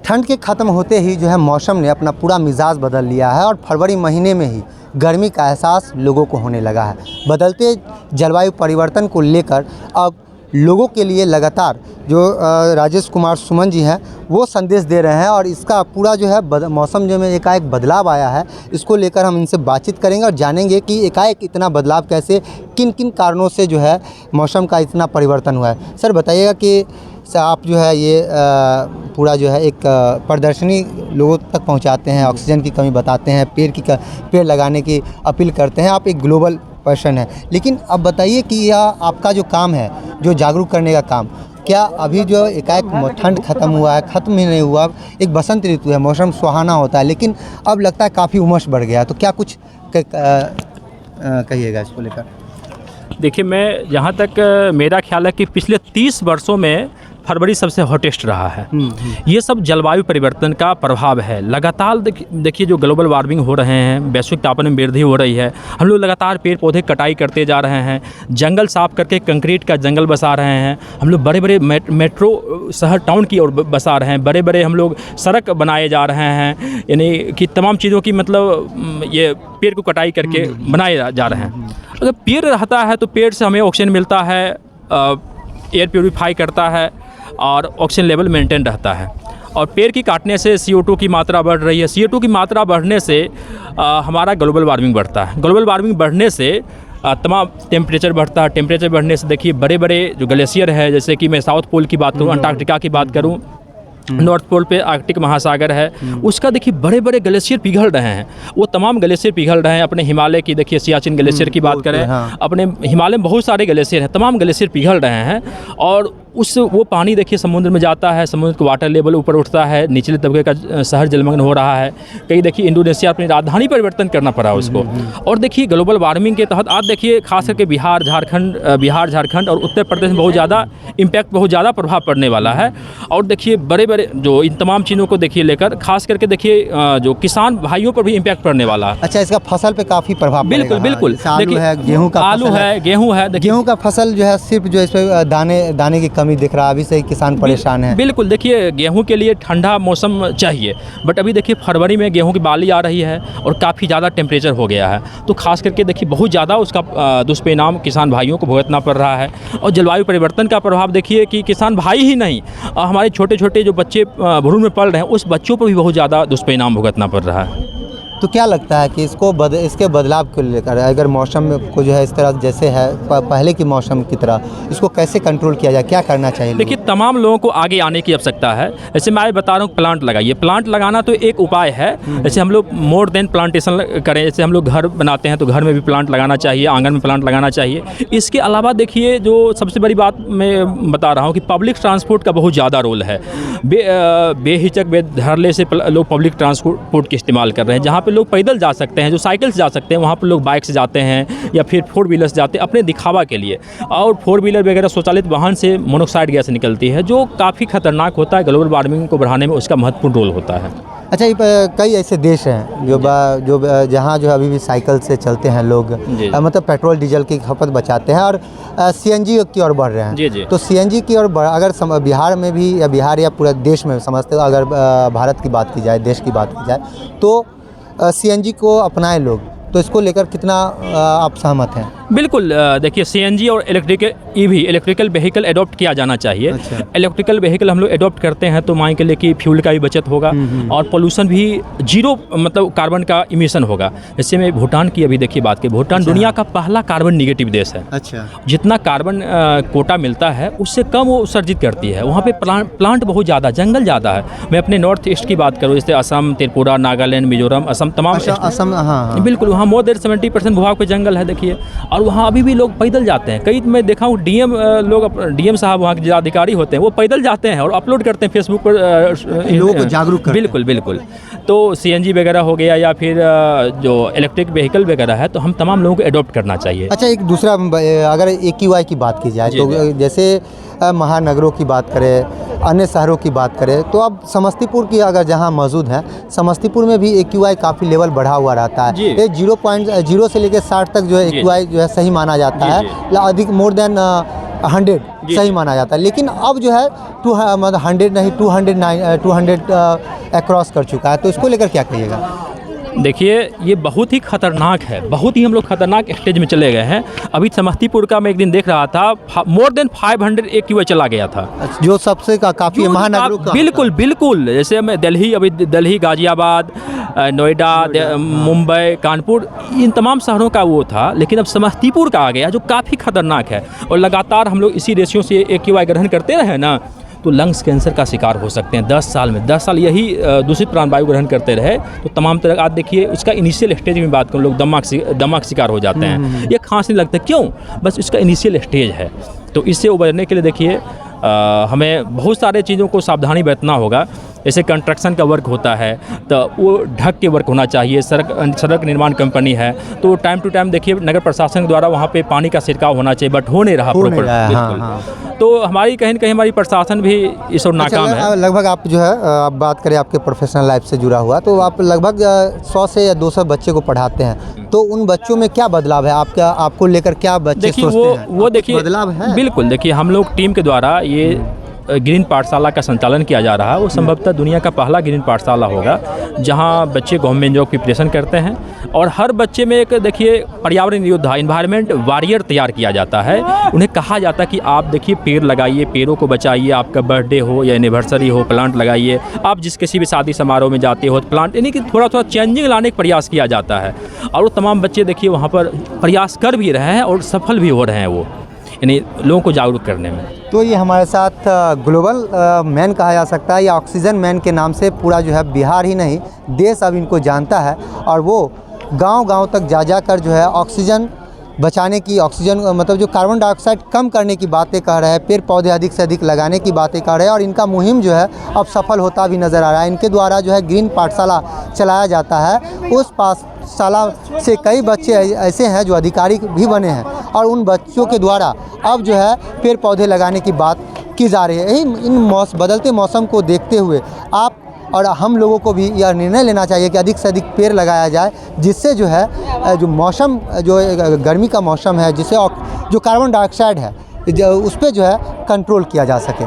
ठंड के ख़त्म होते ही जो है मौसम ने अपना पूरा मिजाज बदल लिया है और फरवरी महीने में ही गर्मी का एहसास लोगों को होने लगा है। बदलते जलवायु परिवर्तन को लेकर अब लोगों के लिए लगातार जो राजेश कुमार सुमन जी हैं वो संदेश दे रहे हैं और इसका पूरा जो है मौसम जो में एकाएक बदलाव आया है, इसको लेकर हम इनसे बातचीत करेंगे और जानेंगे कि एकाएक इतना बदलाव कैसे, किन किन कारणों से जो है मौसम का इतना परिवर्तन हुआ है। सर बताइएगा कि आप जो है ये पूरा जो है एक प्रदर्शनी लोगों तक पहुंचाते हैं, ऑक्सीजन की कमी बताते हैं, पेड़ लगाने की अपील करते हैं, आप एक ग्लोबल पर्सन है, लेकिन अब बताइए कि यह आपका जो काम है, जो जागरूक करने का काम, क्या अभी जो एकाएक ठंड खत्म हुआ है, ख़त्म ही नहीं हुआ, एक बसंत ऋतु है, मौसम सुहाना होता है, लेकिन अब लगता है काफ़ी उमस बढ़ गया है, तो क्या कुछ कहिएगा इसको लेकर? देखिए, मैं जहाँ तक मेरा ख्याल है कि पिछले 30 वर्षों में फरवरी सबसे हॉटेस्ट रहा है। ये सब जलवायु परिवर्तन का प्रभाव है। लगातार देखिए जो ग्लोबल वार्मिंग हो रहे हैं, वैश्विक तापमान में वृद्धि हो रही है, हम लोग लगातार पेड़ पौधे कटाई करते जा रहे हैं, जंगल साफ करके कंक्रीट का जंगल बसा रहे हैं, हम लोग बड़े बड़े मेट्रो शहर टाउन की ओर बसा रहे हैं, बड़े बड़े हम लोग सड़क बनाए जा रहे हैं, यानी कि तमाम चीज़ों की मतलब ये पेड़ को कटाई करके बनाए जा रहे हैं। अगर पेड़ रहता है तो पेड़ से हमें ऑक्सीजन मिलता है, एयर प्योरीफाई करता है और ऑक्सीजन लेवल मेंटेन रहता है। और पेड़ की काटने से CO2 की मात्रा बढ़ रही है। CO2 की मात्रा बढ़ने से हमारा ग्लोबल वार्मिंग बढ़ता है। ग्लोबल वार्मिंग बढ़ने से तमाम टेम्परेचर बढ़ता है। टेम्परेचर बढ़ने से देखिए बड़े बड़े जो ग्लेशियर है, जैसे कि मैं साउथ पोल की बात करूँ, अंटार्कटिका की बात करूँ, नॉर्थ पोल पे आर्कटिक महासागर है, उसका देखिए बड़े बड़े ग्लेशियर पिघल रहे हैं। वो तमाम ग्लेशियर पिघल रहे हैं। अपने हिमालय की देखिए सियाचिन ग्लेशियर की बात करें, अपने हिमालय में बहुत सारे ग्लेशियर हैं, तमाम ग्लेशियर पिघल रहे हैं और वो पानी देखिए समुद्र में जाता है, समुद्र का वाटर लेवल ऊपर उठता है, निचले तबके का शहर जलमग्न हो रहा है। कहीं देखिए इंडोनेशिया अपनी राजधानी परिवर्तन करना पड़ा उसको। और देखिए ग्लोबल वार्मिंग के तहत आज देखिए खास करके बिहार झारखंड और उत्तर प्रदेश में बहुत ज़्यादा प्रभाव पड़ने वाला है। और देखिए बड़े बड़े जो इन तमाम चीज़ों को देखिए लेकर खास करके देखिए जो किसान भाइयों पर भी इम्पैक्ट पड़ने वाला है। अच्छा, इसका फसल पे काफ़ी प्रभाव बिल्कुल देखिए गेहूँ है, गेहूँ का फसल जो है सिर्फ जो इस पर दाने की कमी दिख रहा है, अभी से किसान परेशान है। बिल्कुल देखिए गेहूं के लिए ठंडा मौसम चाहिए, बट अभी देखिए फरवरी में गेहूं की बाली आ रही है और काफ़ी ज़्यादा टेम्परेचर हो गया है, तो खास करके देखिए बहुत ज़्यादा उसका दुष्परिणाम किसान भाइयों को भुगतना पड़ रहा है। और जलवायु परिवर्तन का प्रभाव देखिए कि किसान भाई ही नहीं, हमारे छोटे छोटे जो बच्चे भ्रूण में पल रहे हैं उस बच्चों पर भी बहुत ज़्यादा दुष्परिणाम भुगतना पड़ रहा है। तो क्या लगता है कि इसके बदलाव को लेकर अगर मौसम को जो है इस तरह जैसे है पहले की मौसम की तरह इसको कैसे कंट्रोल किया जाए, क्या करना चाहिए? देखिए तमाम लोगों को आगे आने की आवश्यकता है। जैसे मैं बता रहा हूँ प्लांट लगाइए, प्लांट लगाना तो एक उपाय है। जैसे हम लोग मोर देन प्लांटेशन करें, जैसे हम लोग घर बनाते हैं तो घर में भी प्लांट लगाना चाहिए, आंगन में प्लांट लगाना चाहिए। इसके अलावा देखिए जो सबसे बड़ी बात मैं बता रहा हूँ कि पब्लिक ट्रांसपोर्ट का बहुत ज़्यादा रोल है। बेहिचक बेधड़ल्ले से लोग पब्लिक ट्रांसपोर्ट का इस्तेमाल कर रहे हैं। जहाँ पे लोग पैदल जा सकते हैं, जो साइकिल से जा सकते हैं, वहाँ पर लोग बाइक से जाते हैं या फिर 4 व्हीलर से जाते हैं अपने दिखावा के लिए। और 4 व्हीलर वगैरह स्वचालित वाहन से मोनोक्साइड गैस निकलती है जो काफ़ी खतरनाक होता है। ग्लोबल वार्मिंग को बढ़ाने में उसका महत्वपूर्ण रोल होता है। अच्छा, कई ऐसे देश हैं जो जहाँ जो अभी भी साइकिल से चलते हैं लोग, मतलब पेट्रोल डीजल की खपत बचाते हैं और CNG की ओर बढ़ रहे हैं। जी। तो CNG की ओर अगर बिहार में भी या बिहार या पूरे देश में समझते हो, अगर भारत की बात की जाए, देश की बात की जाए, तो CNG को अपनाएं लोग, तो इसको लेकर कितना आप सहमत हैं? बिल्कुल देखिए CNG और इलेक्ट्रिकल व्हीकल अडॉप्ट किया जाना चाहिए। अच्छा। इलेक्ट्रिकल व्हीकल हम लोग अडॉप्ट करते हैं तो मान के लिए कि फ्यूल का भी बचत होगा और पोल्यूशन भी जीरो, मतलब कार्बन का इमिशन होगा। जैसे मैं भूटान की अभी देखिए बात की, भूटान दुनिया का पहला कार्बन निगेटिव देश है। अच्छा। जितना कार्बन कोटा मिलता है उससे कम वो उत्सर्जित करती है। वहाँ पे प्लांट बहुत ज़्यादा, जंगल ज़्यादा है। मैं अपने नॉर्थ ईस्ट की बात करूँ, जैसे असम, त्रिपुरा, नागालैंड, मिजोरम, असम, तमाम असम, हाँ। बिल्कुल वहाँ मोर देन 70% भूभाग पे जंगल है देखिए। और वहाँ अभी भी लोग पैदल जाते हैं। कई मैं देखा हूँ DM साहब वहाँ के जिलाधिकारी होते हैं, वो पैदल जाते हैं और अपलोड करते हैं फेसबुक पर, लोगों को जागरूक करते हैं। बिल्कुल। तो CNG वगैरह हो गया या फिर जो इलेक्ट्रिक व्हीकल वगैरह है, तो हम तमाम लोगों को अडॉप्ट करना चाहिए। अच्छा, एक दूसरा अगर AQI की बात की जाए तो जैसे महानगरों की बात करें, अन्य शहरों की बात करें, तो अब समस्तीपुर की अगर जहां मौजूद है, समस्तीपुर में भी AQI काफ़ी लेवल बढ़ा हुआ रहता है। ये 0.0 से लेकर 60 तक जो है AQI जो है सही माना जाता है। अधिक मोर देन 100 सही माना जाता है, लेकिन अब जो है मतलब 100 नहीं 200 अक्रॉस कर चुका है, तो इसको लेकर क्या कहिएगा? देखिए ये बहुत ही खतरनाक है, बहुत ही हम लोग खतरनाक स्टेज में चले गए हैं। अभी समस्तीपुर का मैं एक दिन देख रहा था, मोर देन 500 AQI चला गया था, जो सबसे काफ़ी महानगरों का। बिल्कुल बिल्कुल, जैसे मैं अभी दिल्ली, गाजियाबाद, नोएडा, मुंबई, कानपुर, इन तमाम शहरों का वो था, लेकिन अब समस्तीपुर का आ गया जो काफ़ी खतरनाक है। और लगातार हम लोग इसी रेशियो से AQI ग्रहण करते रहे ना, तो लंग्स कैंसर का शिकार हो सकते हैं 10 साल में। 10 साल यही दूषित प्राणवायु ग्रहण करते रहे तो तमाम तरह, आज देखिए इसका इनिशियल स्टेज में बात करूँ, लोग दमा का शिकार हो जाते हैं, ये खांसने लगता है, क्यों? बस इसका इनिशियल स्टेज है। तो इससे उबरने के लिए देखिए हमें बहुत सारे चीज़ों को सावधानी बरतना होगा। जैसे कंस्ट्रक्शन का वर्क होता है तो वो ढक के वर्क होना चाहिए। सड़क निर्माण कंपनी है तो टाइम टू टाइम देखिए नगर प्रशासन के द्वारा वहाँ पे पानी का छिड़काव होना चाहिए, बट हो नहीं रहा प्रॉपर। हाँ। तो हमारी कहीं न कहीं हमारी प्रशासन भी इस और नाकाम है। लगभग आप जो है आप बात करें आपके प्रोफेशनल लाइफ से जुड़ा हुआ, तो आप लगभग 100 से या 200 बच्चे को पढ़ाते हैं, तो उन बच्चों में क्या बदलाव है आपको लेकर, क्या बच्चे सोचते हैं? वो देखिए बदलाव है बिल्कुल। देखिए हम लोग टीम के द्वारा ये ग्रीन पाठशाला का संचालन किया जा रहा है। वो संभवतः दुनिया का पहला ग्रीन पाठशाला होगा जहां बच्चे गवर्नमेंट जॉब की प्रिपरेशन करते हैं, और हर बच्चे में एक देखिए पर्यावरण योद्धा, इन्वायरमेंट वॉरियर तैयार किया जाता है। उन्हें कहा जाता है कि आप देखिए पेड़ लगाइए, पेड़ों को बचाइए, आपका बर्थडे हो या एनिवर्सरी हो प्लांट लगाइए, आप जिस किसी भी शादी समारोह में जाते हो तो प्लांट, यानी कि थोड़ा थोड़ा चेंजिंग लाने का प्रयास किया जाता है। और वो तमाम बच्चे देखिए वहाँ पर प्रयास कर भी रहे हैं और सफल भी हो रहे हैं, वो यानी लोगों को जागरूक करने में। तो ये हमारे साथ ग्लोबल मैन कहा जा सकता है, या ऑक्सीजन मैन के नाम से पूरा जो है बिहार ही नहीं देश अब इनको जानता है, और वो गांव-गांव तक जा कर जो है ऑक्सीजन बचाने की, ऑक्सीजन मतलब जो कार्बन डाइऑक्साइड कम करने की बातें कर रहे हैं, पेड़ पौधे अधिक से अधिक लगाने की बातें कर रहे हैं, और इनका मुहिम जो है अब सफल होता भी नज़र आ रहा है। इनके द्वारा जो है ग्रीन पाठशाला चलाया जाता है। उस पाठशाला से कई बच्चे ऐसे हैं जो अधिकारी भी बने हैं, और उन बच्चों के द्वारा अब जो है पेड़ पौधे लगाने की बात की जा रही है। यही इन बदलते मौसम को देखते हुए आप और हम लोगों को भी यह निर्णय लेना चाहिए कि अधिक से अधिक पेड़ लगाया जाए, जिससे जो है जो मौसम, जो गर्मी का मौसम है, जिससे जो कार्बन डाइऑक्साइड है उस पर जो है कंट्रोल किया जा सके।